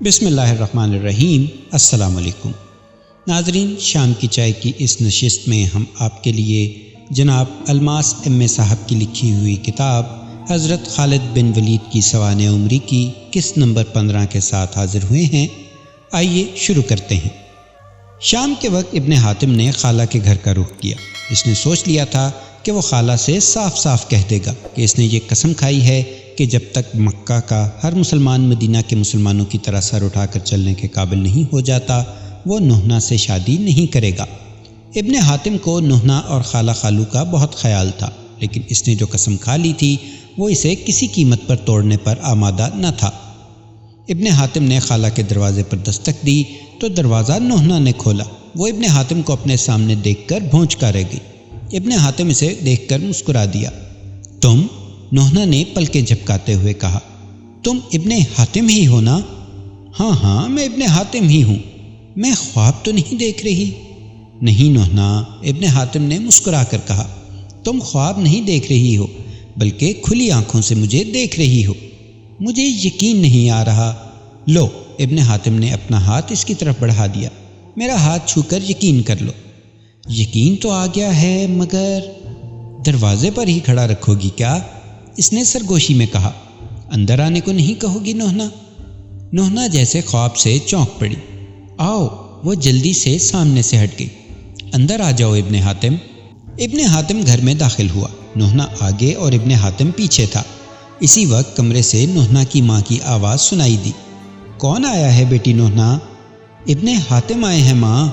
بسم اللہ الرحمن الرحیم۔ السلام علیکم ناظرین، شام کی چائے کی اس نشست میں ہم آپ کے لیے جناب الماس صاحب کی لکھی ہوئی کتاب حضرت خالد بن ولید کی سوانح عمری کی قسط نمبر 15 کے ساتھ حاضر ہوئے ہیں۔ آئیے شروع کرتے ہیں۔ شام کے وقت ابن حاتم نے خالہ کے گھر کا رخ کیا۔ اس نے سوچ لیا تھا کہ وہ خالہ سے صاف صاف کہہ دے گا کہ اس نے یہ قسم کھائی ہے کہ جب تک مکہ کا ہر مسلمان مدینہ کے مسلمانوں کی طرح سر اٹھا کر چلنے کے قابل نہیں ہو جاتا، وہ نوحنا سے شادی نہیں کرے گا۔ ابن حاتم کو نوحنا اور خالہ خالو کا بہت خیال تھا، لیکن اس نے جو قسم کھا لی تھی وہ اسے کسی قیمت پر توڑنے پر آمادہ نہ تھا۔ ابن حاتم نے خالہ کے دروازے پر دستک دی تو دروازہ نوحنا نے کھولا۔ وہ ابن حاتم کو اپنے سامنے دیکھ کر بھونچکا رہ گئی۔ ابن حاتم اسے دیکھ کر مسکرا دیا۔ تم؟ نوحنا نے پلکیں جھپکاتے ہوئے کہا۔ تم ابن حاتم ہی ہو نا؟ ہاں میں ابن حاتم ہی ہوں۔ میں خواب تو نہیں دیکھ رہی؟ نہیں نوحنا، ابن حاتم نے مسکرا کر کہا۔ تم خواب نہیں دیکھ رہی ہو بلکہ کھلی آنکھوں سے مجھے دیکھ رہی ہو۔ مجھے یقین نہیں آ رہا۔ لو، ابن حاتم نے اپنا ہاتھ اس کی طرف بڑھا دیا۔ میرا ہاتھ چھو کر یقین کر لو۔ یقین تو آ گیا ہے، مگر دروازے پر ہی کھڑا رکھو گی کیا؟ اس نے سرگوشی میں کہا۔ اندر آنے کو نہیں کہو گی نوحنا؟ نوحنا جیسے خواب سے چونک پڑی۔ آؤ، وہ جلدی سے سامنے سے ہٹ گئی۔ اندر آ جاؤ ابن حاتم۔ ابن حاتم گھر میں داخل ہوا۔ نوحنا آگے اور ابن حاتم پیچھے تھا۔ اسی وقت کمرے سے نوحنا کی ماں کی آواز سنائی دی۔ کون آیا ہے بیٹی نوحنا؟ ابن حاتم آئے ہیں ماں۔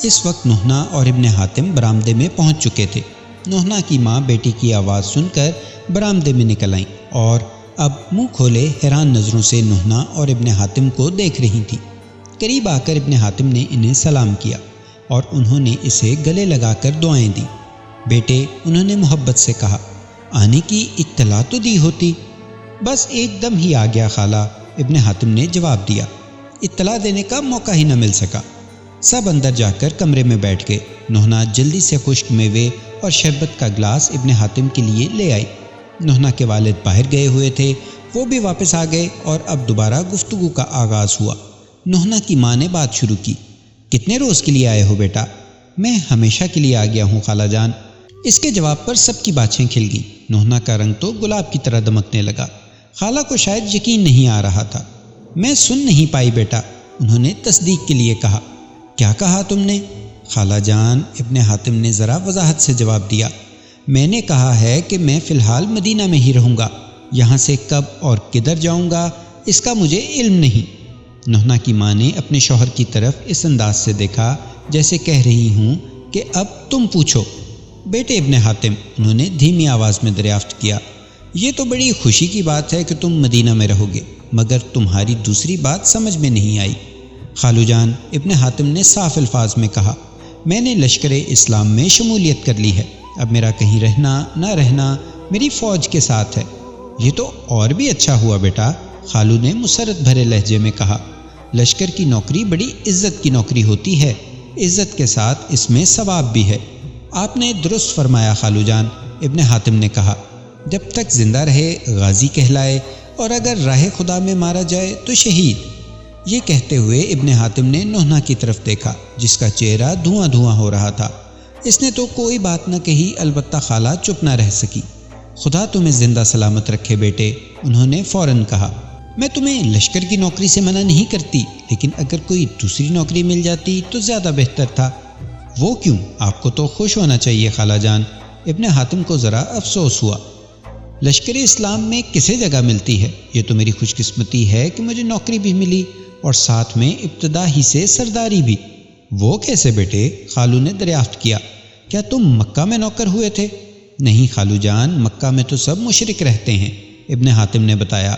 اس وقت نوحنا اور ابن حاتم برآمدے میں پہنچ چکے تھے۔ نوحنا کی ماں بیٹی کی آواز سن کر برآمدے میں نکل آئیں اور اب منہ کھولے حیران نظروں سے نوحنا اور ابن حاتم کو دیکھ رہی تھیں۔ قریب آ کر ابن حاتم نے انہیں سلام کیا اور انہوں نے اسے گلے لگا کر دعائیں دیں۔ بیٹے، انہوں نے محبت سے کہا، آنے کی اطلاع تو دی ہوتی۔ بس ایک دم ہی آ گیا خالہ، ابن حاتم نے جواب دیا۔ اطلاع دینے کا موقع ہی نہ مل سکا۔ سب اندر جا کر کمرے میں بیٹھ گئے۔ نوحنا جلدی سے خشک میوے اور شربت کا گلاس ابن حاتم کے لیے لے آئی۔ نوحنا کے والد باہر گئے ہوئے تھے، وہ بھی واپس آ گئے اور اب دوبارہ گفتگو کا آغاز ہوا۔ نوحنا کی ماں نے بات شروع کی۔ کتنے روز کے لیے آئے ہو بیٹا؟ میں ہمیشہ کے لیے آ گیا ہوں خالہ جان۔ اس کے جواب پر سب کی باتیں کھل گئیں۔ نوحنا کا رنگ تو گلاب کی طرح دمکنے لگا۔ خالہ کو شاید یقین نہیں آ رہا تھا۔ میں سن نہیں پائی بیٹا، انہوں نے تصدیق کے لیے کہا۔ کیا کہا تم نے؟ خالہ جان، ابن حاتم نے ذرا وضاحت سے جواب دیا۔ میں نے کہا ہے کہ میں فی الحال مدینہ میں ہی رہوں گا، یہاں سے کب اور کدھر جاؤں گا اس کا مجھے علم نہیں۔ نوحنا کی ماں نے اپنے شوہر کی طرف اس انداز سے دیکھا جیسے کہہ رہی ہوں کہ اب تم پوچھو۔ بیٹے ابن حاتم، انہوں نے دھیمی آواز میں دریافت کیا، یہ تو بڑی خوشی کی بات ہے کہ تم مدینہ میں رہو گے، مگر تمہاری دوسری بات سمجھ میں نہیں آئی۔ خالو جان، ابن حاتم نے صاف الفاظ میں کہا، میں نے لشکر اسلام میں شمولیت کر لی ہے، اب میرا کہیں رہنا نہ رہنا میری فوج کے ساتھ ہے۔ یہ تو اور بھی اچھا ہوا بیٹا، خالو نے مسرت بھرے لہجے میں کہا۔ لشکر کی نوکری بڑی عزت کی نوکری ہوتی ہے، عزت کے ساتھ اس میں ثواب بھی ہے۔ آپ نے درست فرمایا خالو جان، ابن حاتم نے کہا، جب تک زندہ رہے غازی کہلائے اور اگر راہ خدا میں مارا جائے تو شہید۔ یہ کہتے ہوئے ابن حاتم نے نوحنا کی طرف دیکھا جس کا چہرہ دھواں دھواں ہو رہا تھا۔ اس نے تو کوئی بات نہ کہی، البتہ خالہ چپ نہ رہ سکی۔ خدا تمہیں زندہ سلامت رکھے بیٹے، انہوں نے فوراً کہا۔ میں تمہیں لشکر کی نوکری سے منع نہیں کرتی، لیکن اگر کوئی دوسری نوکری مل جاتی تو زیادہ بہتر تھا۔ وہ کیوں؟ آپ کو تو خوش ہونا چاہیے خالہ جان۔ ابن حاتم کو ذرا افسوس ہوا۔ لشکر اسلام میں کسے جگہ ملتی ہے؟ یہ تو میری خوش قسمتی ہے کہ مجھے نوکری بھی ملی اور ساتھ میں ابتدا ہی سے سرداری بھی۔ وہ کیسے بیٹے؟ خالو نے دریافت کیا۔ کیا تم مکہ میں نوکر ہوئے تھے؟ نہیں خالو جان، مکہ میں تو سب مشرک رہتے ہیں، ابن حاتم نے بتایا۔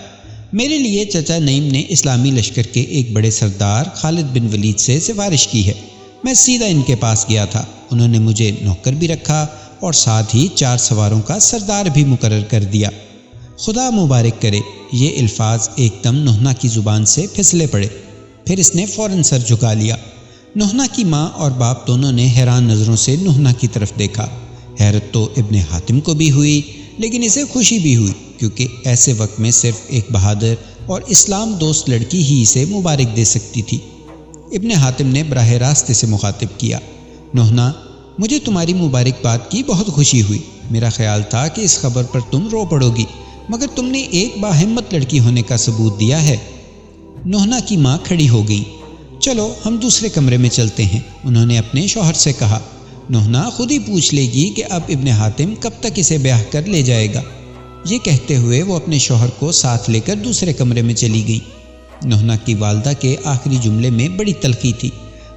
میرے لیے چچا نعیم نے اسلامی لشکر کے ایک بڑے سردار خالد بن ولید سے سفارش کی ہے۔ میں سیدھا ان کے پاس گیا تھا، انہوں نے مجھے نوکر بھی رکھا اور ساتھ ہی 4 سواروں کا سردار بھی مقرر کر دیا۔ خدا مبارک کرے، یہ الفاظ ایک دم نوحنا کی زبان سے پھسلے پڑے، پھر اس نے فوراً سر جھکا لیا۔ نوحنا کی ماں اور باپ دونوں نے حیران نظروں سے نوحنا کی طرف دیکھا۔ حیرت تو ابن حاتم کو بھی ہوئی، لیکن اسے خوشی بھی ہوئی، کیونکہ ایسے وقت میں صرف ایک بہادر اور اسلام دوست لڑکی ہی اسے مبارک دے سکتی تھی۔ ابن حاتم نے براہ راست اسے مخاطب کیا، نوحہ مجھے تمہاری مبارکباد کی بہت خوشی ہوئی۔ میرا خیال تھا کہ اس خبر پر تم رو پڑو گی، مگر تم نے ایک باہمت لڑکی ہونے کا ثبوت دیا ہے۔ نوحہ کی ماں کھڑی ہو گئی۔ چلو ہم دوسرے کمرے میں چلتے ہیں، انہوں نے اپنے شوہر سے کہا۔ نوحہ خود ہی پوچھ لے گی کہ اب ابن حاتم کب تک اسے بیاہ کر لے جائے گا۔ یہ کہتے ہوئے وہ اپنے شوہر کو ساتھ لے کر دوسرے کمرے میں چلی گئی۔ نوحہ کی والدہ کے آخری جملے میں بڑی تلخی تھی،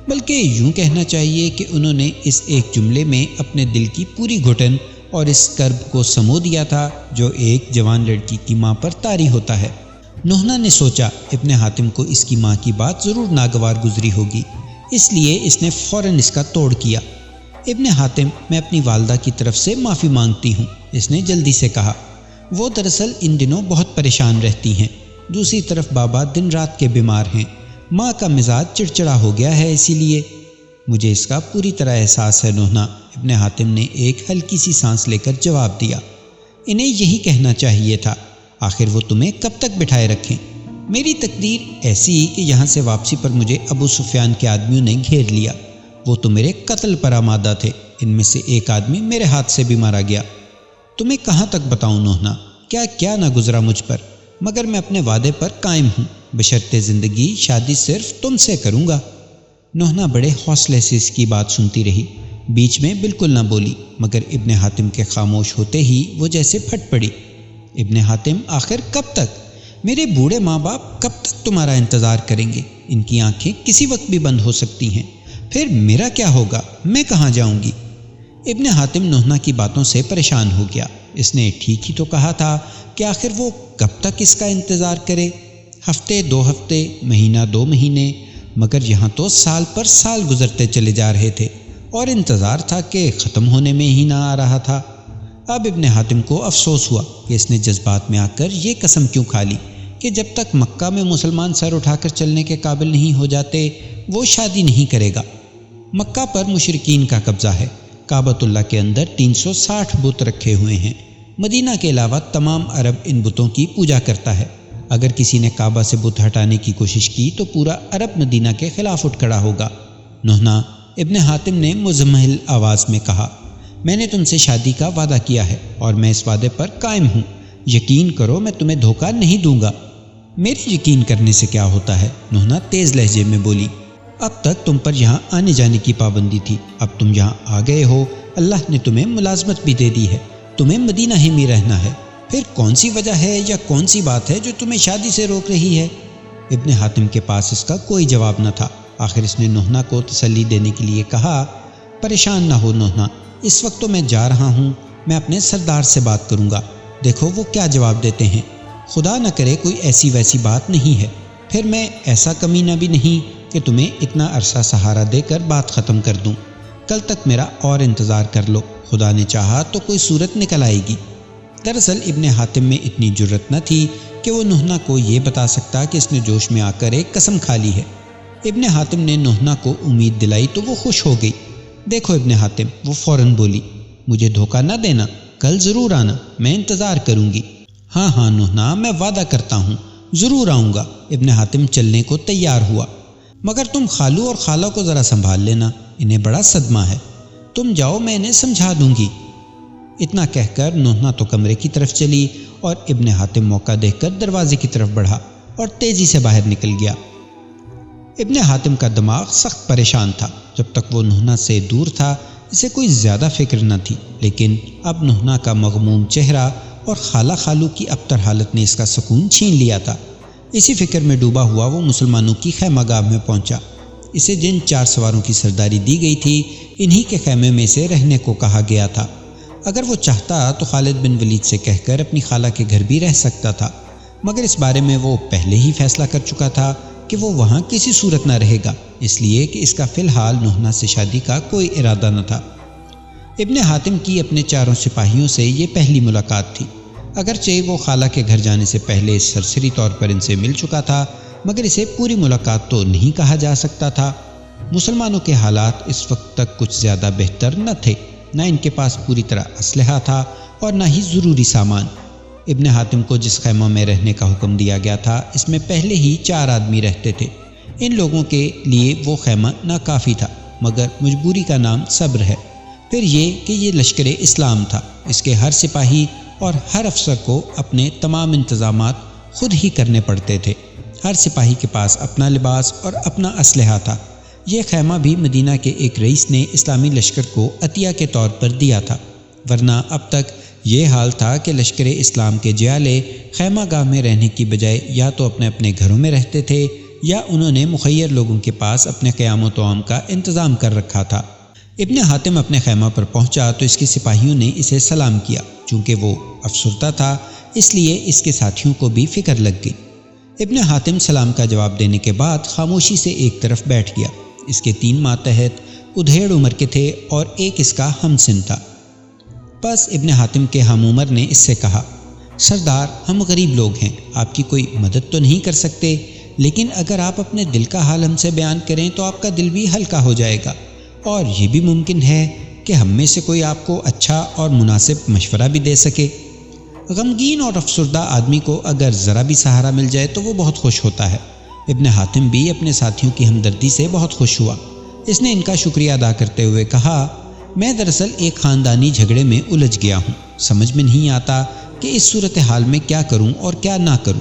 بلکہ یوں کہنا چاہیے کہ انہوں نے اس ایک جملے میں اپنے دل کی پوری گھٹن اور اس کرب کو سمو دیا تھا جو ایک جوان لڑکی کی ماں پر طاری ہوتا ہے۔ نوحہ نے سوچا ابن حاتم کو اس کی ماں کی بات ضرور ناگوار گزری ہوگی، اس لیے اس نے فوراً اس کا توڑ کیا۔ ابن حاتم میں اپنی والدہ کی طرف سے معافی مانگتی ہوں، اس نے جلدی سے کہا۔ وہ دراصل ان دنوں بہت پریشان رہتی ہیں، دوسری طرف بابا دن رات کے بیمار ہیں، ماں کا مزاج چڑچڑا ہو گیا ہے، اسی لیے مجھے اس کا پوری طرح احساس ہے نوحہ، ابن حاتم نے ایک ہلکی سی سانس لے کر جواب دیا۔ انہیں یہی کہنا چاہیے تھا، آخر وہ تمہیں کب تک بٹھائے رکھیں؟ میری تقدیر ایسی کہ یہاں سے واپسی پر مجھے ابو سفیان کے آدمیوں نے گھیر لیا، وہ تو میرے قتل پر آمادہ تھے، ان میں سے ایک آدمی میرے ہاتھ سے بھی مارا گیا۔ تمہیں کہاں تک بتاؤں نوحہ، کیا کیا نہ گزرا مجھ پر، مگر میں اپنے وعدے پر قائم ہوں، بشرطِ زندگی شادی صرف تم سے کروں گا۔ نوحہ بڑے حوصلے سے اس کی بات سنتی رہی، بیچ میں بالکل نہ بولی، مگر ابن حاتم کے خاموش ہوتے ہی وہ جیسے پھٹ پڑی۔ ابن حاتم آخر کب تک؟ میرے بوڑھے ماں باپ کب تک تمہارا انتظار کریں گے؟ ان کی آنکھیں کسی وقت بھی بند ہو سکتی ہیں، پھر میرا کیا ہوگا؟ میں کہاں جاؤں گی؟ ابن حاتم نوحہ کی باتوں سے پریشان ہو گیا۔ اس نے ٹھیک ہی تو کہا تھا کہ آخر وہ کب تک اس کا انتظار کرے؟ ہفتے، 2 ہفتے، مہینہ، 2 مہینے، مگر یہاں تو سال پر سال گزرتے چلے جا رہے تھے اور انتظار تھا کہ ختم ہونے میں ہی نہ آ رہا تھا۔ اب ابن حاتم کو افسوس ہوا کہ اس نے جذبات میں آ کر یہ قسم کیوں کھا لی کہ جب تک مکہ میں مسلمان سر اٹھا کر چلنے کے قابل نہیں ہو جاتے وہ شادی نہیں کرے گا۔ مکہ پر مشرکین کا قبضہ ہے، کعبۃ اللہ کے اندر 360 بت رکھے ہوئے ہیں، مدینہ کے علاوہ تمام عرب ان بتوں کی پوجا کرتا ہے۔ اگر کسی نے کعبہ سے بت ہٹانے کی کوشش کی تو پورا عرب مدینہ کے خلاف اٹھ کھڑا ہوگا۔ نوحہ، ابن حاتم نے مزمحل آواز میں کہا، میں نے تم سے شادی کا وعدہ کیا ہے اور میں اس وعدے پر قائم ہوں، یقین کرو میں تمہیں دھوکہ نہیں دوں گا۔ میری یقین کرنے سے کیا ہوتا ہے؟ نوحہ تیز لہجے میں بولی، اب تک تم پر یہاں آنے جانے کی پابندی تھی، اب تم یہاں آ گئے ہو، اللہ نے تمہیں ملازمت بھی دے دی ہے، تمہیں مدینہ ہی میں رہنا ہے، پھر کون سی وجہ ہے یا کون سی بات ہے جو تمہیں شادی سے روک رہی ہے؟ ابن حاتم کے پاس اس کا کوئی جواب نہ تھا۔ آخر اس نے نوحہ کو تسلی دینے کے لیے کہا، پریشان نہ ہو نوحہ، اس وقت تو میں جا رہا ہوں، میں اپنے سردار سے بات کروں گا، دیکھو وہ کیا جواب دیتے ہیں، خدا نہ کرے کوئی ایسی ویسی بات نہیں ہے، پھر میں ایسا کمینہ بھی نہیں کہ تمہیں اتنا عرصہ سہارا دے کر بات ختم کر دوں، کل تک میرا اور انتظار کر لو، خدا نے چاہا تو کوئی صورت نکل آئے گی۔ دراصل ابن حاتم میں اتنی جرت نہ تھی کہ وہ نوحہ کو یہ بتا سکتا کہ اس نے جوش میں آ کر ایک قسم کھا لی ہے۔ ابن حاتم نے نوحہ کو امید دلائی تو وہ خوش ہو گئی۔ دیکھو ابن حاتم، وہ فوراً بولی، مجھے دھوکہ نہ دینا، کل ضرور آنا، میں انتظار کروں گی۔ ہاں ہاں نوحہ، میں وعدہ کرتا ہوں، ضرور آؤں گا۔ ابن حاتم چلنے کو تیار ہوا، مگر تم خالو اور خالہ کو ذرا سنبھال لینا، انہیں بڑا صدمہ ہے، تم جاؤ میں انہیں سمجھا دوں گی۔ اتنا کہہ کر نوحہ تو کمرے کی طرف چلی اور ابن حاتم موقع دیکھ کر دروازے کی طرف بڑھا اور تیزی سے باہر نکل گیا۔ ابن حاتم کا دماغ سخت پریشان تھا، جب تک وہ نوحہ سے دور تھا اسے کوئی زیادہ فکر نہ تھی، لیکن اب نوحہ کا مغموم چہرہ اور خالہ خالو کی ابتر حالت نے اس کا سکون چھین لیا تھا۔ اسی فکر میں ڈوبا ہوا وہ مسلمانوں کی خیمہ گاہ میں پہنچا۔ اسے جن 4 سواروں کی سرداری دی گئی تھی انہی کے خیمے میں سے رہنے کو کہا گیا تھا۔ اگر وہ چاہتا تو خالد بن ولید سے کہہ کر اپنی خالہ کے گھر بھی رہ سکتا تھا، مگر اس بارے میں وہ پہلے ہی فیصلہ کر چکا تھا کہ وہ وہاں کسی صورت نہ رہے گا، اس لیے کہ اس کا فی الحال نوحہ سے شادی کا کوئی ارادہ نہ تھا۔ ابن حاتم کی اپنے 4 سپاہیوں سے یہ پہلی ملاقات تھی، اگرچہ وہ خالہ کے گھر جانے سے پہلے سرسری طور پر ان سے مل چکا تھا، مگر اسے پوری ملاقات تو نہیں کہا جا سکتا تھا۔ مسلمانوں کے حالات اس وقت تک کچھ زیادہ بہتر نہ تھے، نہ ان کے پاس پوری طرح اسلحہ تھا اور نہ ہی ضروری سامان۔ ابن حاتم کو جس خیمہ میں رہنے کا حکم دیا گیا تھا اس میں پہلے ہی 4 آدمی رہتے تھے۔ ان لوگوں کے لیے وہ خیمہ ناکافی تھا، مگر مجبوری کا نام صبر ہے۔ پھر یہ کہ یہ لشکر اسلام تھا، اس کے ہر سپاہی اور ہر افسر کو اپنے تمام انتظامات خود ہی کرنے پڑتے تھے۔ ہر سپاہی کے پاس اپنا لباس اور اپنا اسلحہ تھا۔ یہ خیمہ بھی مدینہ کے ایک رئیس نے اسلامی لشکر کو عطیہ کے طور پر دیا تھا، ورنہ اب تک یہ حال تھا کہ لشکر اسلام کے جیالے خیمہ گاہ میں رہنے کی بجائے یا تو اپنے اپنے گھروں میں رہتے تھے یا انہوں نے مخیر لوگوں کے پاس اپنے قیام و طعام کا انتظام کر رکھا تھا۔ ابن حاتم اپنے خیمہ پر پہنچا تو اس کے سپاہیوں نے اسے سلام کیا۔ چونکہ وہ افسردہ تھا اس لیے اس کے ساتھیوں کو بھی فکر لگ گئی۔ ابن حاتم سلام کا جواب دینے کے بعد خاموشی سے ایک طرف بیٹھ گیا۔ اس کے 3 ماتحت ادھیڑ عمر کے تھے اور ایک اس کا ہم سن تھا۔ بس ابن حاتم کے ہم عمر نے اس سے کہا، سردار ہم غریب لوگ ہیں، آپ کی کوئی مدد تو نہیں کر سکتے، لیکن اگر آپ اپنے دل کا حال ہم سے بیان کریں تو آپ کا دل بھی ہلکا ہو جائے گا، اور یہ بھی ممکن ہے کہ ہم میں سے کوئی آپ کو اچھا اور مناسب مشورہ بھی دے سکے۔ غمگین اور افسردہ آدمی کو اگر ذرا بھی سہارا مل جائے تو وہ بہت خوش ہوتا ہے۔ ابن حاتم بھی اپنے ساتھیوں کی ہمدردی سے بہت خوش ہوا۔ اس نے ان کا شکریہ ادا کرتے ہوئے کہا، میں دراصل ایک خاندانی جھگڑے میں الجھ گیا ہوں، سمجھ میں نہیں آتا کہ اس صورتحال میں کیا کروں اور کیا نہ کروں۔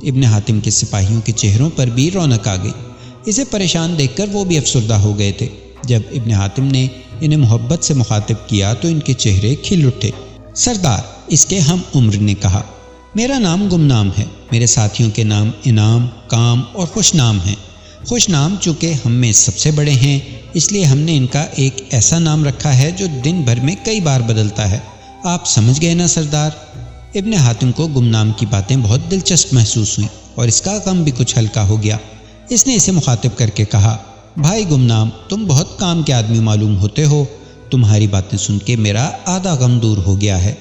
ابن حاتم کے سپاہیوں کے چہروں پر بھی رونق آ گئی۔ اسے پریشان دیکھ کر وہ بھی افسردہ ہو گئے تھے۔ جب ابن حاتم نے انہیں محبت سے مخاطب کیا تو ان کے چہرے کھل اٹھے۔ سردار، اس کے ہم عمر نے کہا، میرا نام گمنام ہے، میرے ساتھیوں کے نام انعام، کام اور خوش نام ہیں۔ خوش نام چونکہ ہم میں سب سے بڑے ہیں اس لیے ہم نے ان کا ایک ایسا نام رکھا ہے جو دن بھر میں کئی بار بدلتا ہے۔ آپ سمجھ گئے نا سردار؟ ابن حاتم کو گمنام کی باتیں بہت دلچسپ محسوس ہوئیں اور اس کا غم بھی کچھ ہلکا ہو گیا۔ اس نے اسے مخاطب کر کے کہا، بھائی گمنام، تم بہت کام کے آدمی معلوم ہوتے ہو، تمہاری باتیں سن کے میرا آدھا غم دور ہو گیا ہے،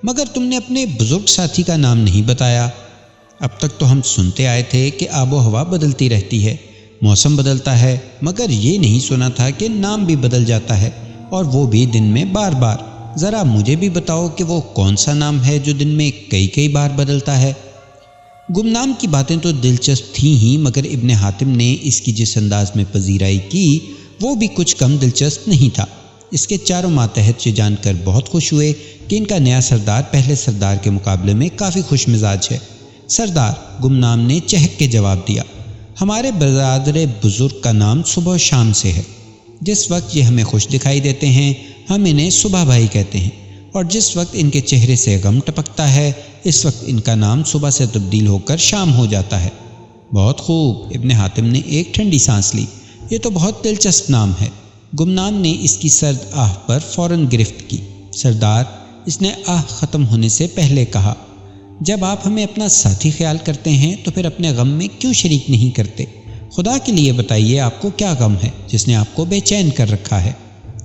مگر تم نے اپنے بزرگ ساتھی کا نام نہیں بتایا۔ اب تک تو ہم سنتے آئے تھے کہ آب و ہوا بدلتی رہتی ہے، موسم بدلتا ہے، مگر یہ نہیں سنا تھا کہ نام بھی بدل جاتا ہے، اور وہ بھی دن میں بار بار۔ ذرا مجھے بھی بتاؤ کہ وہ کون سا نام ہے جو دن میں کئی بار بدلتا ہے۔ گمنام کی باتیں تو دلچسپ تھیں ہی، مگر ابن حاتم نے اس کی جس انداز میں پذیرائی کی وہ بھی کچھ کم دلچسپ نہیں تھا۔ اس کے چاروں ماتحت یہ جان کر بہت خوش ہوئے کہ ان کا نیا سردار پہلے سردار کے مقابلے میں کافی خوش مزاج ہے۔ سردار، گمنام نے چہک کے جواب دیا، ہمارے برادر بزرگ کا نام صبح و شام سے ہے۔ جس وقت یہ ہمیں خوش دکھائی دیتے ہیں ہم انہیں صبح بھائی کہتے ہیں، اور جس وقت ان کے چہرے سے غم ٹپکتا ہے اس وقت ان کا نام صبح سے تبدیل ہو کر شام ہو جاتا ہے۔ بہت خوب، ابن حاتم نے ایک ٹھنڈی سانس لی، یہ تو بہت دلچسپ نام ہے۔ گمنام نے اس کی سرد آہ پر فوراً گرفت کی۔ سردار، اس نے آہ ختم ہونے سے پہلے کہا، جب آپ ہمیں اپنا ساتھی خیال کرتے ہیں تو پھر اپنے غم میں کیوں شریک نہیں کرتے؟ خدا کے لیے بتائیے آپ کو کیا غم ہے جس نے آپ کو بے چین کر رکھا ہے؟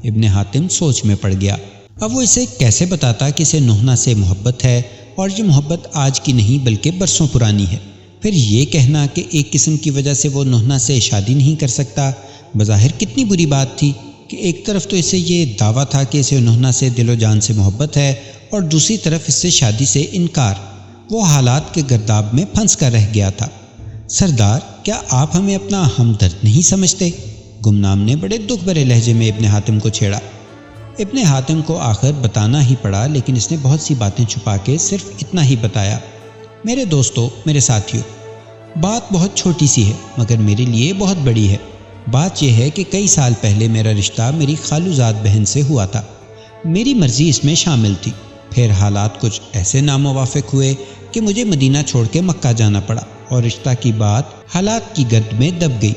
ابن حاتم سوچ میں پڑ گیا۔ اب وہ اسے کیسے بتاتا کہ اسے نوحہ سے محبت ہے، اور یہ محبت آج کی نہیں بلکہ برسوں پرانی ہے۔ پھر یہ کہنا کہ ایک قسم کی وجہ سے وہ نوحہ سے شادی نہیں کر سکتا، بظاہر کتنی بری بات تھی کہ ایک طرف تو اسے یہ دعویٰ تھا کہ اسے نوحہ سے دل و جان سے محبت ہے، اور دوسری طرف اس سے شادی سے انکار۔ وہ حالات کے گرداب میں پھنس کر رہ گیا تھا۔ سردار، کیا آپ ہمیں اپنا ہمدرد نہیں سمجھتے؟ گمنام نے بڑے دکھ بھرے لہجے میں ابن حاتم کو چھیڑا۔ ابن حاتم کو آخر بتانا ہی پڑا، لیکن اس نے بہت سی باتیں چھپا کے صرف اتنا ہی بتایا، میرے دوستو، میرے ساتھیو، بات بہت چھوٹی سی ہے مگر میرے لیے بہت بڑی ہے۔ بات یہ ہے کہ کئی سال پہلے میرا رشتہ میری خالو زاد بہن سے ہوا تھا، میری مرضی اس میں شامل تھی۔ پھر حالات کچھ ایسے ناموافق ہوئے کہ مجھے مدینہ چھوڑ کے مکہ جانا پڑا، اور رشتہ کی بات حالات کی گرد میں دب گئی۔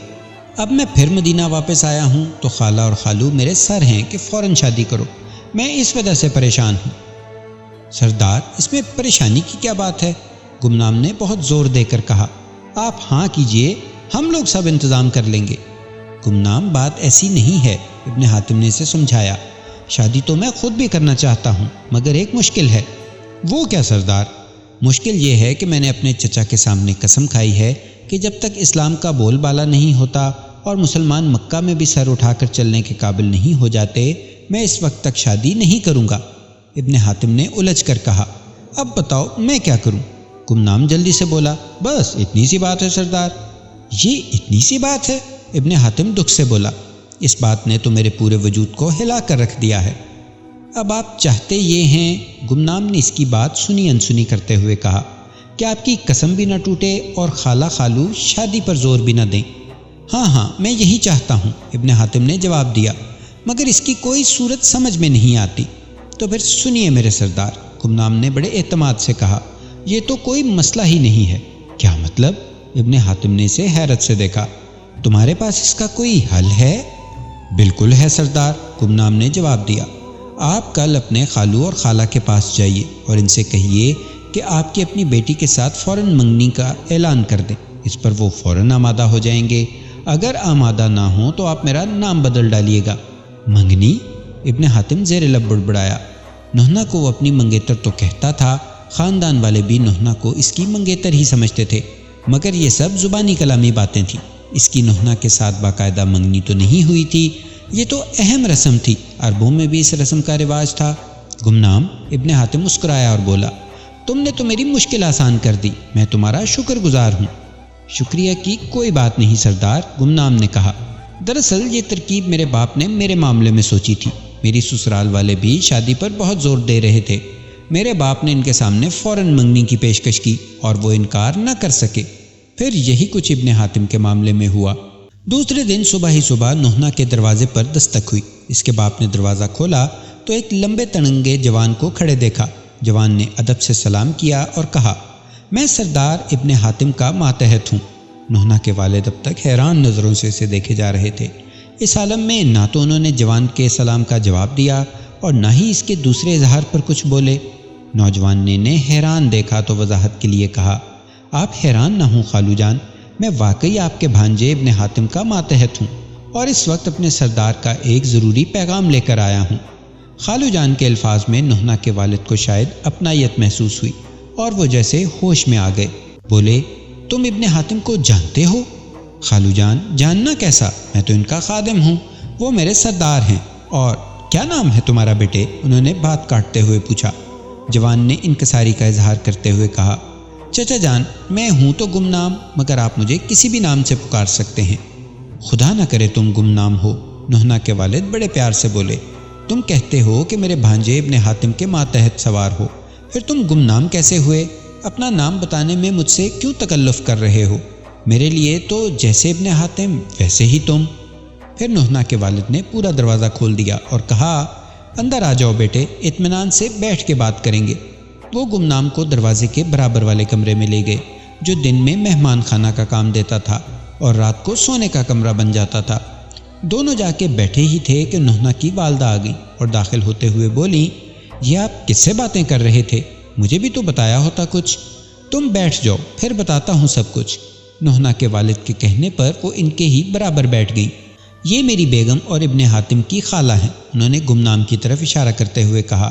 اب میں پھر مدینہ واپس آیا ہوں تو خالہ اور خالو میرے سر ہیں کہ فوراً شادی کرو، میں اس وجہ سے پریشان ہوں۔ سردار، اس میں پریشانی کی کیا بات ہے؟ گمنام نے بہت زور دے کر کہا، آپ ہاں کیجئے، ہم لوگ سب انتظام کر لیں گے۔ گمنام، بات ایسی نہیں ہے، ابن حاتم نے اسے سمجھایا، شادی تو میں خود بھی کرنا چاہتا ہوں، مگر ایک مشکل ہے۔ وہ کیا سردار؟ مشکل یہ ہے کہ میں نے اپنے چچا کے سامنے قسم کھائی ہے کہ جب تک اسلام کا بول بالا نہیں ہوتا اور مسلمان مکہ میں بھی سر اٹھا کر چلنے کے قابل نہیں ہو جاتے، میں اس وقت تک شادی نہیں کروں گا۔ ابن حاتم نے الجھ کر کہا، اب بتاؤ میں کیا کروں؟ گمنام جلدی سے بولا۔ بس اتنی سی بات ہے سردار۔ یہ اتنی سی بات ہے؟ ابن حاتم دکھ سے بولا۔ اس بات نے تو میرے پورے وجود کو ہلا کر رکھ دیا ہے۔ اب آپ چاہتے یہ ہیں، گمنام نے اس کی بات سنی انسنی کرتے ہوئے کہا، کہ آپ کی قسم بھی نہ ٹوٹے اور خالہ خالو شادی پر زور بھی نہ دیں؟ ہاں میں یہی چاہتا ہوں، ابن حاتم نے جواب دیا، مگر اس کی کوئی صورت سمجھ میں نہیں آتی۔ تو پھر سنیے میرے سردار، گمنام نے بڑے اعتماد سے کہا، یہ تو کوئی مسئلہ ہی نہیں ہے۔ کیا مطلب؟ ابن حاتم نے اسے حیرت سے دیکھا۔ تمہارے پاس اس کا کوئی حل ہے؟ بالکل ہے سردار، گمنام نے جواب دیا۔ آپ کل اپنے خالو اور خالہ کے پاس جائیے اور ان سے کہیے کہ آپ کی اپنی بیٹی کے ساتھ فوراً منگنی کا اعلان کر دیں۔ اس پر وہ فوراً آمادہ ہو جائیں گے۔ اگر آمادہ نہ ہوں تو آپ میرا نام بدل ڈالیے گا۔ منگنی؟ ابن حاتم زیر لب بڑبڑایا۔ نوحنا کو وہ اپنی منگیتر تو کہتا تھا، خاندان والے بھی نوحنا کو اس کی منگیتر ہی سمجھتے تھے، مگر یہ سب زبانی کلامی باتیں تھیں۔ اس کی نوحنا کے ساتھ باقاعدہ منگنی تو نہیں ہوئی تھی، یہ تو اہم رسم تھی۔ عربوں میں بھی اس رسم کا رواج تھا۔ گمنام، ابن حاتم مسکرایا اور بولا، تم نے تو میری مشکل آسان کر دی، میں تمہارا شکر گزار ہوں۔ شکریہ کی کوئی بات نہیں سردار، گمنام نے کہا۔ دراصل یہ ترکیب میرے باپ نے میرے معاملے میں سوچی تھی۔ میری سسرال والے بھی شادی پر بہت زور دے رہے تھے۔ میرے باپ نے ان کے سامنے فوراً منگنی کی پیشکش کی اور وہ انکار نہ کر سکے۔ پھر یہی کچھ ابن حاتم کے معاملے میں ہوا۔ دوسرے دن صبح ہی صبح نوحنا کے دروازے پر دستک ہوئی۔ اس کے باپ نے دروازہ کھولا تو ایک لمبے تڑنگے جوان کو کھڑے دیکھا۔ جوان نے ادب سے سلام کیا اور کہا، میں سردار ابن حاتم کا ماتحت ہوں۔ نوحنا کے والد اب تک حیران نظروں سے اسے دیکھے جا رہے تھے۔ اس عالم میں نہ تو انہوں نے جوان کے سلام کا جواب دیا اور نہ ہی اس کے دوسرے اظہار پر کچھ بولے۔ نوجوان نے حیران دیکھا تو وضاحت کے لیے کہا، آپ حیران نہ ہوں خالو جان، میں واقعی آپ کے بھانجے ابن حاتم کا ماتحت ہوں اور اس وقت اپنے سردار کا ایک ضروری پیغام لے کر آیا ہوں۔ خالو جان کے الفاظ میں نوحنا کے والد کو شاید اپنائیت محسوس ہوئی اور وہ جیسے ہوش میں آ گئے۔ بولے، تم ابن حاتم کو جانتے ہو؟ خالو جان، جاننا کیسا، میں تو ان کا خادم ہوں، وہ میرے سردار ہیں۔ اور کیا نام ہے تمہارا بیٹے؟ انہوں نے بات کاٹتے ہوئے پوچھا۔ جوان نے انکساری کا اظہار کرتے ہوئے کہا، چچا جان، میں ہوں تو گمنام، مگر آپ مجھے کسی بھی نام سے پکار سکتے ہیں۔ خدا نہ کرے تم گمنام ہو، نوحنا کے والد بڑے پیار سے بولے۔ تم کہتے ہو کہ میرے بھانجے ابن حاتم کے ماتحت سوار ہو، پھر تم گمنام کیسے ہوئے؟ اپنا نام بتانے میں مجھ سے کیوں تکلف کر رہے ہو؟ میرے لیے تو جیسے ابن حاتم ویسے ہی تم۔ پھر نوحنا کے والد نے پورا دروازہ کھول دیا اور کہا، اندر آ جاؤ بیٹے، اطمینان سے بیٹھ کے بات کریں گے۔ وہ گمنام کو دروازے کے برابر والے کمرے میں لے گئے، جو دن میں مہمان خانہ کا کام دیتا تھا اور رات کو سونے کا کمرہ بن جاتا تھا۔ دونوں جا کے بیٹھے ہی تھے کہ نوحنا کی والدہ آ گئی اور داخل ہوتے ہوئے بولی، یہ آپ کس سے باتیں کر رہے تھے؟ مجھے بھی تو بتایا ہوتا کچھ۔ تم بیٹھ جاؤ، پھر بتاتا ہوں سب کچھ۔ نوحنا کے والد کے کہنے پر وہ ان کے ہی برابر بیٹھ گئی۔ یہ میری بیگم اور ابن حاتم کی خالہ ہیں، انہوں نے گمنام کی طرف اشارہ کرتے ہوئے کہا۔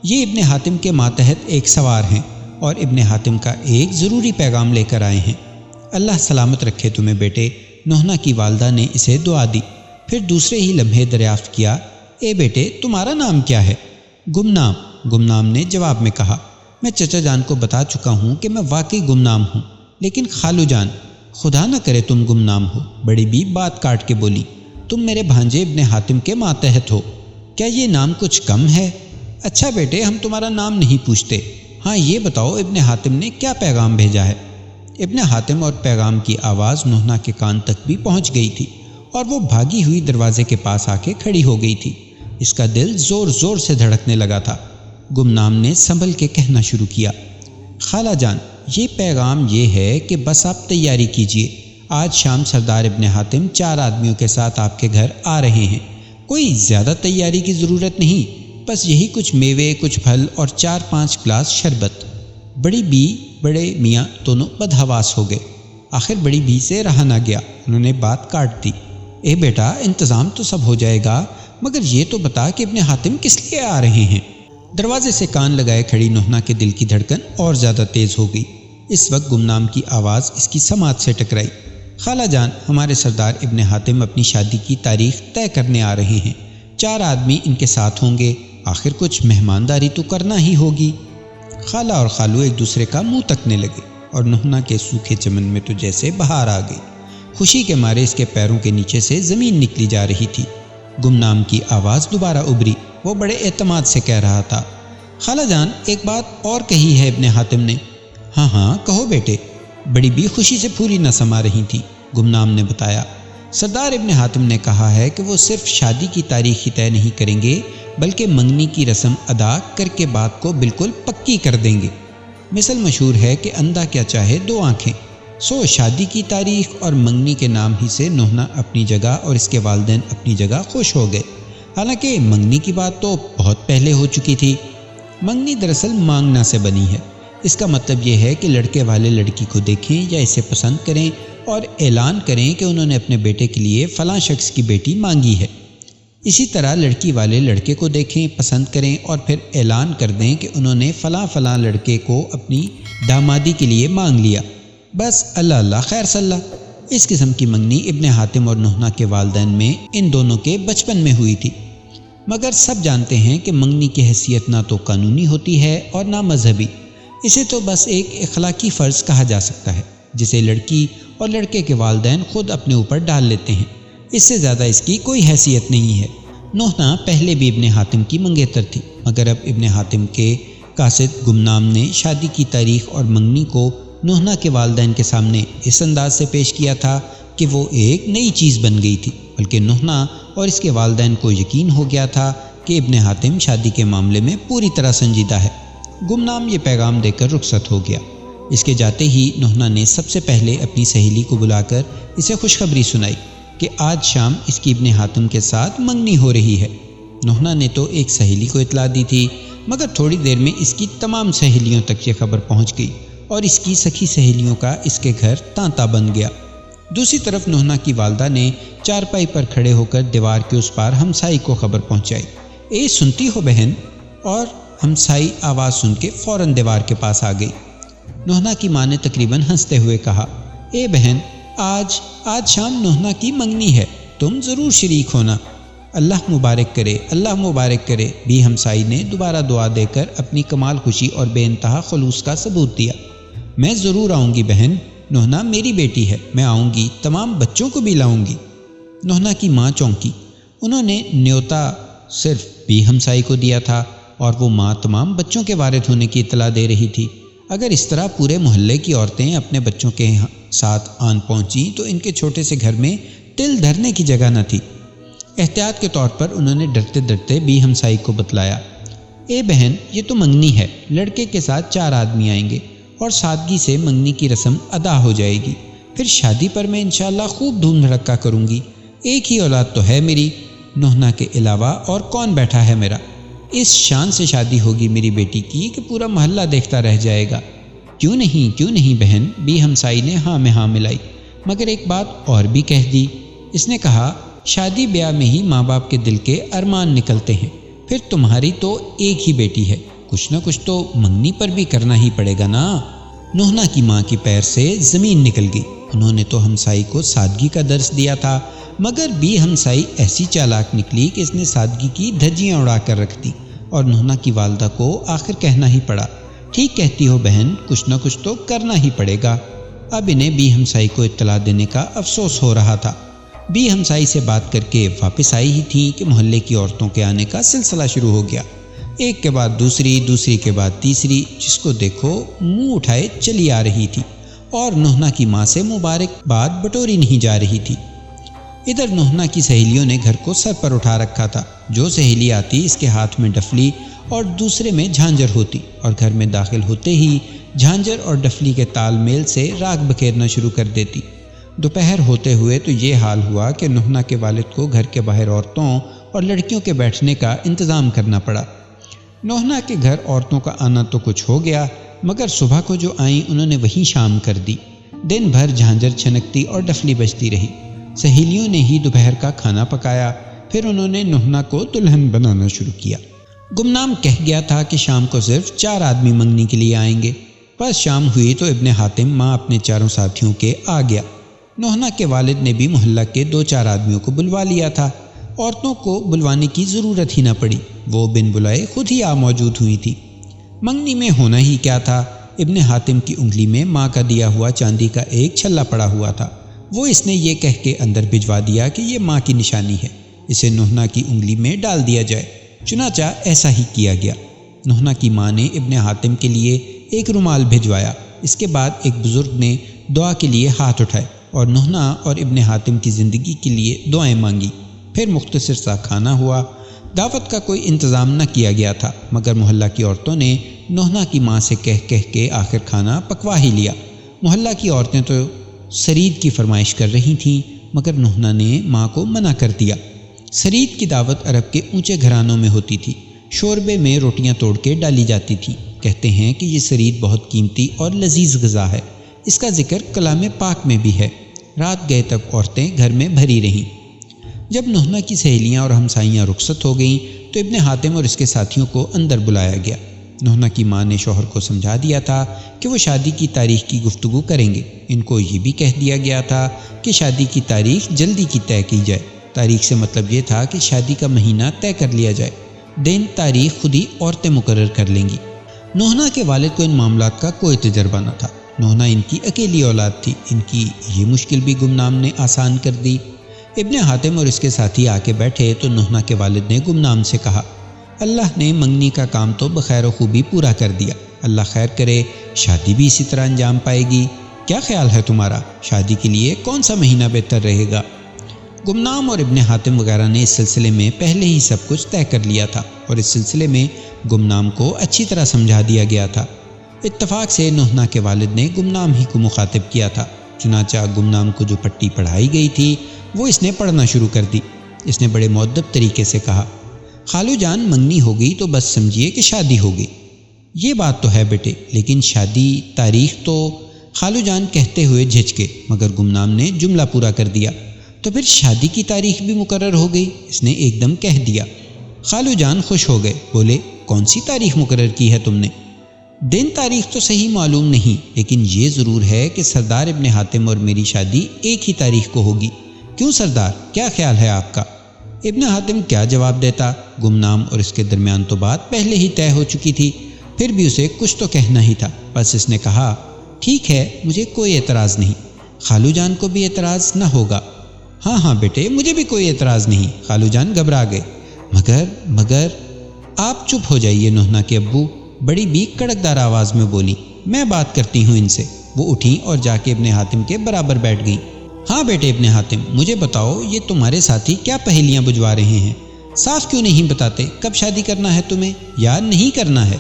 یہ ابن حاتم کے ماتحت ایک سوار ہیں اور ابن حاتم کا ایک ضروری پیغام لے کر آئے ہیں۔ اللہ سلامت رکھے تمہیں بیٹے، نوحنا کی والدہ نے اسے دعا دی۔ پھر دوسرے ہی لمحے دریافت کیا، اے بیٹے تمہارا نام کیا ہے؟ گمنام، گمنام نے جواب میں کہا۔ میں چچا جان کو بتا چکا ہوں کہ میں واقعی گمنام ہوں، لیکن خالو جان، خدا نہ کرے تم گمنام ہو، بڑی بی بات کاٹ کے بولی، تم میرے بھانجے ابن حاتم کے ماتحت ہو، کیا یہ نام کچھ کم ہے؟ اچھا بیٹے، ہم تمہارا نام نہیں پوچھتے، ہاں یہ بتاؤ ابن حاتم نے کیا پیغام بھیجا ہے؟ ابن حاتم اور پیغام کی آواز نوحنا کے کان تک بھی پہنچ گئی تھی اور وہ بھاگی ہوئی دروازے کے پاس آ کے کھڑی ہو گئی تھی۔ اس کا دل زور زور سے دھڑکنے لگا تھا۔ گمنام نے سنبھل کے کہنا شروع کیا، خالہ جان، یہ پیغام یہ ہے کہ بس آپ تیاری کیجئے، آج شام سردار ابن حاتم 4 آدمیوں کے ساتھ آپ کے گھر آ رہے ہیں۔ کوئی زیادہ تیاری کی ضرورت نہیں، بس یہی کچھ میوے، کچھ پھل اور 4-5 گلاس شربت۔ بڑی بی بڑے میاں دونوں بدحواس ہو گئے۔ آخر بڑی بی سے رہا نہ گیا، انہوں نے بات کاٹ دی، اے بیٹا انتظام تو سب ہو جائے گا، مگر یہ تو بتا کہ ابن حاتم کس لیے آ رہے ہیں؟ دروازے سے کان لگائے کھڑی نوحنا کے دل کی دھڑکن اور زیادہ تیز ہو گئی۔ اس وقت گمنام کی آواز اس کی سماعت سے ٹکرائی، خالہ جان، ہمارے سردار ابن حاتم اپنی شادی کی تاریخ طے کرنے آ رہے ہیں، 4 آدمی ان کے ساتھ ہوں گے، آخر کچھ مہمانداری تو کرنا ہی ہوگی۔ خالہ اور خالو ایک دوسرے کا منہ تکنے لگے اور نہنا کے سوکھے چمن میں تو جیسے بہار آ گئی۔ خوشی کے مارے اس کے پیروں کے نیچے سے زمین نکلی جا رہی تھی۔ گمنام کی آواز دوبارہ ابھری۔ وہ بڑے اعتماد سے کہہ رہا تھا، خالہ جان ایک بات اور کہی ہے ابن حاتم نے۔ ہاں ہاں کہو بیٹے، بڑی بھی خوشی سے پھولی نہ سما رہی تھی۔ گمنام نے بتایا، سردار ابن حاتم نے کہا ہے کہ وہ صرف شادی کی تاریخ ہی طے نہیں کریں گے بلکہ منگنی کی رسم ادا کر کے بات کو بالکل پکی کر دیں گے۔ مثل مشہور ہے کہ اندھا کیا چاہے دو آنکھیں۔ سو شادی کی تاریخ اور منگنی کے نام ہی سے نوحنا اپنی جگہ اور اس کے والدین اپنی جگہ خوش ہو گئے۔ حالانکہ منگنی کی بات تو بہت پہلے ہو چکی تھی۔ منگنی دراصل مانگنا سے بنی ہے۔ اس کا مطلب یہ ہے کہ لڑکے والے لڑکی کو دیکھیں یا اسے پسند کریں اور اعلان کریں کہ انہوں نے اپنے بیٹے کے لیے فلاں شخص کی بیٹی مانگی ہے۔ اسی طرح لڑکی والے لڑکے کو دیکھیں، پسند کریں اور پھر اعلان کر دیں کہ انہوں نے فلاں فلاں لڑکے کو اپنی دامادی کے لیے مانگ لیا۔ بس اللہ اللہ خیر صلی۔ اس قسم کی منگنی ابن حاتم اور نوحنا کے والدین میں ان دونوں کے بچپن میں ہوئی تھی، مگر سب جانتے ہیں کہ منگنی کی حیثیت نہ تو قانونی ہوتی ہے اور نہ مذہبی۔ اسے تو بس ایک اخلاقی فرض کہا جا سکتا ہے جسے لڑکی اور لڑکے کے والدین خود اپنے اوپر ڈال لیتے ہیں۔ اس سے زیادہ اس کی کوئی حیثیت نہیں ہے۔ نوحنا پہلے بھی ابن حاتم کی منگیتر تھی، مگر اب ابن حاتم کے قاصد گمنام نے شادی کی تاریخ اور منگنی کو نوحنا کے والدین کے سامنے اس انداز سے پیش کیا تھا کہ وہ ایک نئی چیز بن گئی تھی، بلکہ نوحنا اور اس کے والدین کو یقین ہو گیا تھا کہ ابن حاتم شادی کے معاملے میں پوری طرح سنجیدہ ہے۔ گمنام یہ پیغام دے کر رخصت ہو گیا۔ اس کے جاتے ہی نوحنا نے سب سے پہلے اپنی سہیلی کو بلا کر اسے خوشخبری سنائی کہ آج شام اس کی ابن حاتم کے ساتھ منگنی ہو رہی ہے۔ نوحنا نے تو ایک سہیلی کو اطلاع دی تھی، مگر تھوڑی دیر میں اس کی تمام سہیلیوں تک یہ خبر پہنچ گئی اور اس کی سخی سہیلیوں کا اس کے گھر تانتا بن گیا۔ دوسری طرف نوحنا کی والدہ نے چارپائی پر کھڑے ہو کر دیوار کے اس پار ہمسائی کو خبر پہنچائی، اے سنتی ہو بہن؟ اور ہمسائی آواز سن کے فوراً دیوار کے پاس آ گئی۔ نوحنا کی ماں نے تقریباً ہنستے ہوئے کہا، اے بہن، آج شام نوحنا کی منگنی ہے، تم ضرور شریک ہونا۔ اللہ مبارک کرے، اللہ مبارک کرے، بھی ہمسائی نے دوبارہ دعا دے کر اپنی کمال خوشی اور بے انتہا خلوص کا ثبوت دیا۔ میں ضرور آؤں گی بہن، نوحنا میری بیٹی ہے، میں آؤں گی، تمام بچوں کو بھی لاؤں گی۔ نوحنا کی ماں چونکی۔ انہوں نے نیوتا صرف بھی ہمسائی کو دیا تھا اور وہ ماں تمام بچوں کے وارد ہونے کی اطلاع دے رہی تھی۔ اگر اس طرح پورے محلے کی عورتیں اپنے بچوں کے ساتھ آن پہنچیں تو ان کے چھوٹے سے گھر میں تل دھرنے کی جگہ نہ تھی۔ احتیاط کے طور پر انہوں نے ڈرتے ڈرتے بھی ہمسائی کو بتلایا، اے بہن، یہ تو منگنی ہے، لڑکے کے ساتھ 4 آدمی آئیں گے اور سادگی سے منگنی کی رسم ادا ہو جائے گی، پھر شادی پر میں انشاءاللہ خوب دھوم دھڑکا کروں گی۔ ایک ہی اولاد تو ہے میری، نوحنا کے علاوہ اور کون بیٹھا ہے میرا؟ اس شان سے شادی ہوگی میری بیٹی کی کہ پورا محلہ دیکھتا رہ جائے گا۔ کیوں نہیں بہن، بھی ہمسائی نے ہاں میں ہاں ملائی، مگر ایک بات اور بھی کہہ دی۔ اس نے کہا، شادی بیاہ میں ہی ماں باپ کے دل کے ارمان نکلتے ہیں، پھر تمہاری تو ایک ہی بیٹی ہے، کچھ نہ کچھ تو منگنی پر بھی کرنا ہی پڑے گا نا۔ نوحنا کی ماں کی پیر سے زمین نکل گئی۔ انہوں نے تو ہمسائی کو سادگی کا درس دیا تھا، مگر بھی ہمسائی ایسی چالاک نکلی کہ اس نے سادگی کی دھجیاں اڑا کر رکھ دی اور نوحنا کی والدہ کو آخر کہنا ہی پڑا، ٹھیک کہتی ہو بہن، کچھ نہ کچھ تو کرنا ہی پڑے گا۔ اب انہیں بھی ہمسائی کو اطلاع دینے کا افسوس ہو رہا تھا۔ بھی ہمسائی سے بات کر کے واپس آئی ہی تھی کہ محلے کی عورتوں کے آنے کا سلسلہ شروع ہو گیا، ایک کے بعد دوسری، دوسری کے بعد تیسری، جس کو دیکھو منہ اٹھائے چلی آ رہی تھی اور نوحنا کی ماں سے مبارک باد بٹوری نہیں جا رہی تھی۔ ادھر نوحنا کی سہیلیوں نے گھر کو سر پر اٹھا رکھا تھا۔ جو سہیلی آتی اس کے ہاتھ میں ڈفلی اور دوسرے میں جھانجر ہوتی، اور گھر میں داخل ہوتے ہی جھانجر اور ڈفلی کے تال میل سے راگ بکھیرنا شروع کر دیتی۔ دوپہر ہوتے ہوئے تو یہ حال ہوا کہ نوحنا کے والد کو گھر کے باہر عورتوں اور لڑکیوں کے بیٹھنے کا انتظام کرنا پڑا۔ نوحنا کے گھر عورتوں کا آنا تو کچھ ہو گیا، مگر صبح کو جو آئیں انہوں نے وہیں شام کر دی۔ دن بھر جھانجر چھنکتی اور ڈفلی بجتی رہی۔ سہیلیوں نے ہی دوپہر کا کھانا پکایا، پھر انہوں نے نوحنا کو دلہن بنانا شروع کیا۔ گمنام کہہ گیا تھا کہ شام کو صرف 4 آدمی منگنی کے لیے آئیں گے۔ بس شام ہوئی تو ابن حاتم ماں اپنے 4 ساتھیوں کے آ گیا۔ نوحنا کے والد نے بھی محلہ کے 2-4 آدمیوں کو بلوا لیا تھا۔ عورتوں کو بلوانے کی ضرورت ہی نہ پڑی، وہ بن بلائے خود ہی موجود ہوئی تھی۔ منگنی میں ہونا ہی کیا تھا، ابن حاتم کی انگلی میں ماں کا دیا ہوا چاندی کا ایک چھلا پڑا ہوا تھا۔ وہ اس نے یہ کہہ کے اندر بھجوا دیا کہ یہ ماں کی نشانی ہے، اسے نوحنا کی انگلی میں ڈال دیا جائے۔ چنانچہ ایسا ہی کیا گیا۔ نوحنا کی ماں نے ابن حاتم کے لیے ایک رومال بھجوایا۔ اس کے بعد ایک بزرگ نے دعا کے لیے ہاتھ اٹھائے اور نوحنا اور ابن حاتم کی زندگی کے لیے دعائیں مانگی۔ پھر مختصر سا کھانا ہوا۔ دعوت کا کوئی انتظام نہ کیا گیا تھا، مگر محلہ کی عورتوں نے نوحنا کی ماں سے کہہ کے آخر کھانا پکوا ہی لیا۔ محلہ کی عورتیں تو سرید کی فرمائش کر رہی تھیں، مگر نوحنا نے ماں کو منع کر دیا۔ سرید کی دعوت عرب کے اونچے گھرانوں میں ہوتی تھی، شوربے میں روٹیاں توڑ کے ڈالی جاتی تھیں۔ کہتے ہیں کہ یہ سرید بہت قیمتی اور لذیذ غذا ہے، اس کا ذکر کلام پاک میں بھی ہے۔ رات گئے تک عورتیں گھر میں بھری رہیں۔ جب نوحنا کی سہیلیاں اور ہمسائیاں رخصت ہو گئیں تو ابن حاتم اور اس کے ساتھیوں کو اندر بلایا گیا۔ نوحنا کی ماں نے شوہر کو سمجھا دیا تھا کہ وہ شادی کی تاریخ کی گفتگو کریں گے۔ ان کو یہ بھی کہہ دیا گیا تھا کہ شادی کی تاریخ جلدی کی طے کی جائے۔ تاریخ سے مطلب یہ تھا کہ شادی کا مہینہ طے کر لیا جائے، دن تاریخ خود ہی عورتیں مقرر کر لیں گی۔ نوحنا کے والد کو ان معاملات کا کوئی تجربہ نہ تھا۔ نوحنا ان کی اکیلی اولاد تھی، ان کی یہ مشکل بھی گمنام نے آسان کر دی۔ ابن حاتم اور اس کے ساتھی آ کے بیٹھے تو نوحنا کے والد نے گمنام سے کہا، اللہ نے منگنی کا کام تو بخیر و خوبی پورا کر دیا، اللہ خیر کرے، شادی بھی اسی طرح انجام پائے گی۔ کیا خیال ہے تمہارا، شادی کے لیے کون سا مہینہ بہتر رہے گا؟ گمنام اور ابن حاتم وغیرہ نے اس سلسلے میں پہلے ہی سب کچھ طے کر لیا تھا اور اس سلسلے میں گمنام کو اچھی طرح سمجھا دیا گیا تھا۔ اتفاق سے نوحنا کے والد نے گمنام ہی کو مخاطب کیا تھا۔ چنانچہ گمنام کو جو پٹی پڑھائی گئی تھی وہ اس نے پڑھنا شروع کر دی۔ اس نے بڑے مؤدب طریقے سے کہا، خالو جان منگنی ہو گئی تو بس سمجھیے کہ شادی ہو گئی۔ یہ بات تو ہے بیٹے، لیکن شادی تاریخ تو، خالو جان کہتے ہوئے جھجکے، مگر گمنام نے جملہ پورا کر دیا، تو پھر شادی کی تاریخ بھی مقرر ہو گئی، اس نے ایک دم کہہ دیا۔ خالو جان خوش ہو گئے، بولے، کون سی تاریخ مقرر کی ہے تم نے؟ دن تاریخ تو صحیح معلوم نہیں، لیکن یہ ضرور ہے کہ سردار ابن حاتم اور میری شادی ایک ہی تاریخ کو ہوگی۔ کیوں سردار، کیا خیال ہے آپ کا؟ ابن حاتم کیا جواب دیتا؟ گمنام اور اس کے درمیان تو بات پہلے ہی طے ہو چکی تھی، پھر بھی اسے کچھ تو کہنا ہی تھا۔ بس اس نے کہا، ٹھیک ہے، مجھے کوئی اعتراض نہیں۔ خالو جان کو بھی اعتراض نہ ہوگا؟ ہاں بیٹے، مجھے بھی کوئی اعتراض نہیں۔ خالو جان گھبرا گئے۔ مگر آپ چپ ہو جائیے نوحنا کے ابو، بڑی بی کڑکدار آواز میں بولی، میں بات کرتی ہوں ان سے۔ وہ اٹھیں اور جا کے ابن حاتم کے برابر بیٹھ گئیں۔ ہاں بیٹے ابن حاتم، مجھے بتاؤ، یہ تمہارے ساتھی کیا پہیلیاں بجوا رہے ہیں؟ صاف کیوں نہیں بتاتے کب شادی کرنا ہے تمہیں یا نہیں کرنا ہے؟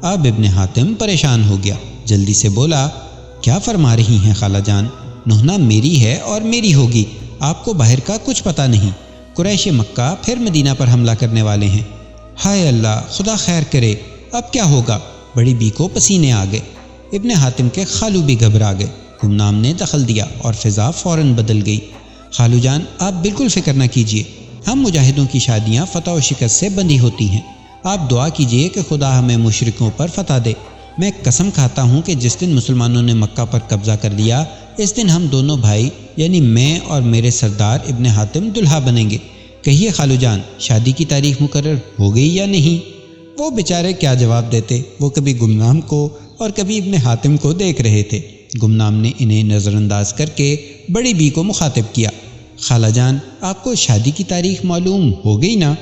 اب ابن حاتم پریشان ہو گیا، جلدی سے بولا، کیا فرما رہی ہیں خالہ جان؟ نوحنا میری ہے اور میری ہوگی، آپ کو باہر کا کچھ پتہ نہیں۔ قریش مکہ پھر مدینہ پر حملہ کرنے والے ہیں۔ ہائے اللہ، خدا خیر کرے، اب کیا ہوگا؟ بڑی بی کو پسینے آ گئے۔ ابن حاتم کے خالو بھی گھبرا گئے۔ گمنام نے دخل دیا اور فضا فوراً بدل گئی۔ خالو جان، آپ بالکل فکر نہ کیجیے، ہم مجاہدوں کی شادیاں فتح و شکست سے بندھی ہوتی ہیں۔ آپ دعا کیجیے کہ خدا ہمیں مشرکوں پر فتح دے۔ میں قسم کھاتا ہوں کہ جس دن مسلمانوں نے مکہ پر قبضہ کر لیا، اس دن ہم دونوں بھائی یعنی میں اور میرے سردار ابن حاتم دلہا بنیں گے۔ کہیے خالو جان، شادی کی تاریخ مقرر ہو گئی یا نہیں؟ وہ بیچارے کیا جواب دیتے، وہ کبھی گمنام کو اور کبھی ابن حاتم کو دیکھ رہے تھے۔ گمنام نے انہیں نظر انداز کر کے بڑی بی کو مخاطب کیا، خالہ جان، آپ کو شادی کی تاریخ معلوم ہو گئی نا؟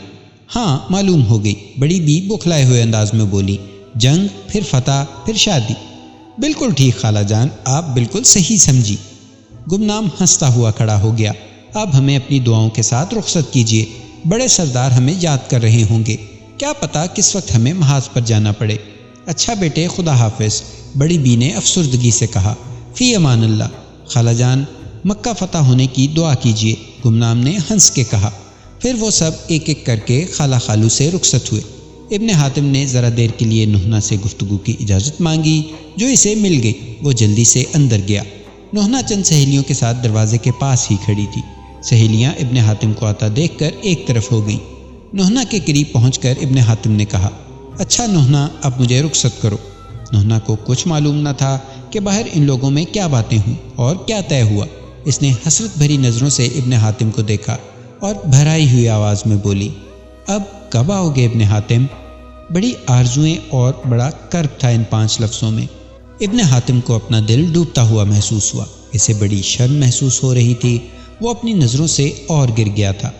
ہاں معلوم ہو گئی، بڑی بی بوکھلائے ہوئے انداز میں بولی، جنگ، پھر فتح، پھر شادی۔ بالکل ٹھیک خالہ جان، آپ بالکل صحیح سمجھی۔ گمنام ہنستا ہوا کھڑا ہو گیا، اب ہمیں اپنی دعاؤں کے ساتھ رخصت کیجیے، بڑے سردار ہمیں یاد کر رہے ہوں گے، کیا پتہ کس وقت ہمیں محاذ پر جانا پڑے۔ اچھا بیٹے، خدا حافظ، بڑی بی نے افسردگی سے کہا۔ فی امان اللہ۔ خالہ جان، مکہ فتح ہونے کی دعا کیجیے، گمنام نے ہنس کے کہا۔ پھر وہ سب ایک ایک کر کے خالہ خالو سے رخصت ہوئے۔ ابن حاتم نے ذرا دیر کے لیے نوحنا سے گفتگو کی اجازت مانگی، جو اسے مل گئی۔ وہ جلدی سے اندر گیا۔ نوحنا چند سہیلیوں کے ساتھ دروازے کے پاس ہی کھڑی تھی۔ سہیلیاں ابن حاتم کو آتا دیکھ کر ایک طرف ہو گئیں۔ نوحنا کے قریب پہنچ کر ابن حاتم نے کہا، اچھا نوحنا، اب مجھے رخصت کرو۔ نوحنا کو کچھ معلوم نہ تھا کہ باہر ان لوگوں میں کیا باتیں ہوئیں اور کیا طے ہوا۔ اس نے حسرت بھری نظروں سے ابن حاتم کو دیکھا اور بھرائی ہوئی آواز میں بولی، اب کب آؤ گے ابن حاتم؟ بڑی آرزویں اور بڑا کرب تھا ان 5 لفظوں میں۔ ابن حاتم کو اپنا دل ڈوبتا ہوا محسوس ہوا، اسے بڑی شرم محسوس ہو رہی تھی، وہ اپنی نظروں سے اور گر گیا تھا۔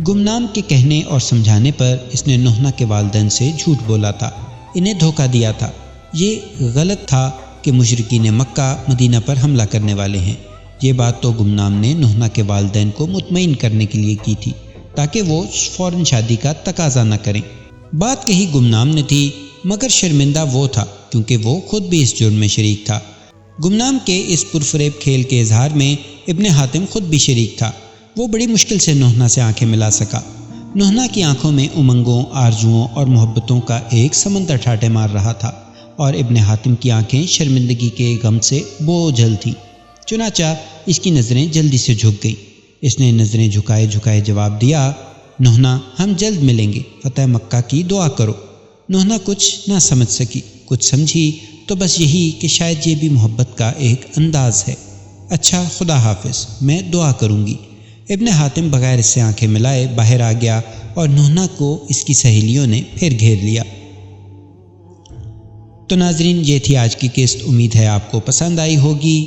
گمنام کے کہنے اور سمجھانے پر اس نے نوحہ کے والدین سے جھوٹ بولا تھا، انہیں دھوکہ دیا تھا۔ یہ غلط تھا کہ مشرکین مکہ مدینہ پر حملہ کرنے والے ہیں۔ یہ بات تو گمنام نے نوحہ کے والدین کو مطمئن کرنے کے لیے کی تھی تاکہ وہ فوراً شادی کا تقاضا نہ کریں۔ بات کہی گمنام نے تھی، مگر شرمندہ وہ تھا کیونکہ وہ خود بھی اس جرم میں شریک تھا۔ گمنام کے اس پرفریب کھیل کے اظہار میں ابن حاتم خود بھی شریک تھا۔ وہ بڑی مشکل سے نوحہ سے آنکھیں ملا سکا۔ نوحہ کی آنکھوں میں امنگوں، آرزوؤں اور محبتوں کا ایک سمندر ٹھاٹے مار رہا تھا، اور ابن حاتم کی آنکھیں شرمندگی کے غم سے بوجھل تھیں۔ چنانچہ اس کی نظریں جلدی سے جھک گئیں۔ اس نے نظریں جھکائے جھکائے جواب دیا، نوحہ ہم جلد ملیں گے، فتح مکہ کی دعا کرو۔ نوحہ کچھ نہ سمجھ سکی، کچھ سمجھی تو بس یہی کہ شاید یہ بھی محبت کا ایک انداز ہے۔ اچھا، خدا حافظ، میں دعا کروں گی۔ ابن حاتم بغیر اس سے آنکھیں ملائے باہر آ گیا اور نوحہ کو اس کی سہیلیوں نے پھر گھیر لیا۔ تو ناظرین، یہ تھی آج کی قسط، امید ہے آپ کو پسند آئی ہوگی۔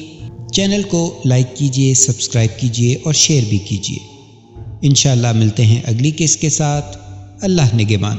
چینل کو لائک کیجئے، سبسکرائب کیجئے اور شیئر بھی کیجئے۔ انشاءاللہ ملتے ہیں اگلی قسط کے ساتھ۔ اللہ نگہبان۔